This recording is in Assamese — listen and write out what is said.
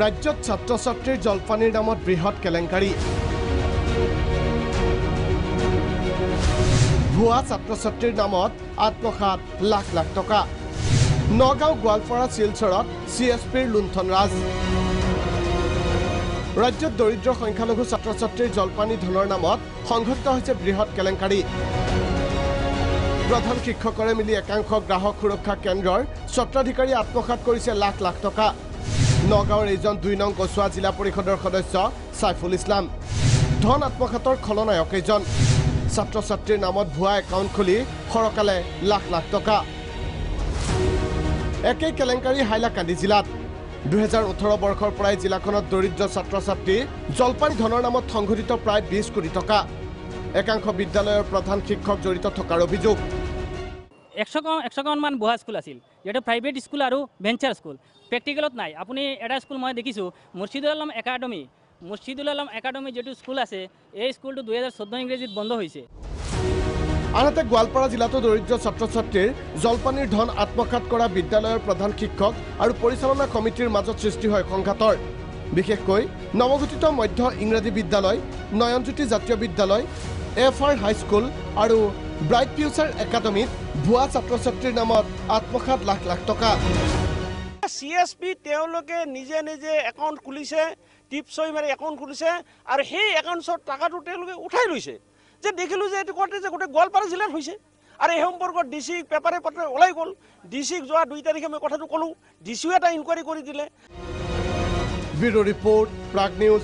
ৰাজ্যত ছাত্ৰ ছাত্ৰীৰ জলপানীৰ নামত বৃহৎ কেলেংকাৰী ভুৱা ছাত্ৰ ছাত্ৰীৰ নামত আত্মসাত লাখ লাখ টকা নগাঁও গোৱালপাৰা শিলচৰত CSPৰ লুণ্ঠন ৰাজ ৰাজ্যত দৰিদ্ৰ সংখ্যালঘু ছাত্ৰ ছাত্ৰীৰ জলপানী ধনৰ নামত সংঘটিত হৈছে বৃহৎ কেলেংকাৰী প্ৰধান শিক্ষকৰে মিলি একাংশ গ্ৰাহক সুৰক্ষা কেন্দ্ৰৰ স্বত্বাধিকাৰী আত্মসাত কৰিছে লাখ লাখ টকা নগাঁৱৰ এজন 2 নং কচুৱা জিলা পৰিষদৰ সদস্য সাইফুল ইছলাম ধন আত্মসাতৰ খলনায়ক এজন ছাত্ৰ ছাত্ৰীৰ নামত ভুৱা একাউণ্ট খুলি খৰকালে লাখ লাখ টকা একেই কেলেংকাৰী হাইলাকান্দি জিলাত 2018 বৰ্ষৰ পৰাই জিলাখনত দৰিদ্ৰ ছাত্ৰ ছাত্ৰী জলপানী ধনৰ নামত সংঘটিত প্ৰায় 20 কোটি টকা একাংশ বিদ্যালয়ৰ প্ৰধান শিক্ষক জড়িত থকাৰ অভিযোগ 100 মান ভুৱা স্কুল আছিল যেটা প্ৰাইভেট স্কুল আৰু ভেঞ্চাৰ স্কুল প্ৰেক্টিকেলত নাই আপুনি এটা স্কুল মই দেখিছোঁ মুৰ্শিদুল আলম একাডেমি যেটো স্কুল আছে এই স্কুলটো 2014 ইংৰাজীত বন্ধ হৈছে আনহাতে গোৱালপাৰা জিলাতো দৰিদ্ৰ ছাত্ৰ ছাত্ৰীৰ জলপানীৰ ধন আত্মসাত কৰা বিদ্যালয়ৰ প্ৰধান শিক্ষক আৰু পৰিচালনা কমিটিৰ মাজত সৃষ্টি হয় সংঘাতৰ বিশেষকৈ নৱগঠিত মধ্য ইংৰাজী বিদ্যালয় নয়নজ্যোতি জাতীয় বিদ্যালয় FR হাইস্কুল আৰু ব্ৰাইট ফিউচাৰ একাডেমিত ভুৱা ছাত্ৰ ছাত্ৰীৰ নামত আত্মসাত লাখ লাখ টকা CSP তেওঁলোকে নিজে নিজে একাউণ্ট খুলিছে টিপছই মাৰি একাউণ্ট খুলিছে আৰু সেই একাউণ্টৰ টাকাটো তেওঁলোকে উঠাই লৈছে যে দেখিলোঁ যে এইটো কোৱাতে যে গোটেই গোৱালপাৰা জিলাত হৈছে আৰু এই সম্পৰ্কত DC পেপাৰে পত্ৰে ওলাই গ'ল DC যোৱা 2 তাৰিখে মই কথাটো ক'লোঁ DC এটা ইনকুৱাৰী কৰি দিলে ব্যুৰো ৰিপৰ্ট প্ৰাগ নিউজ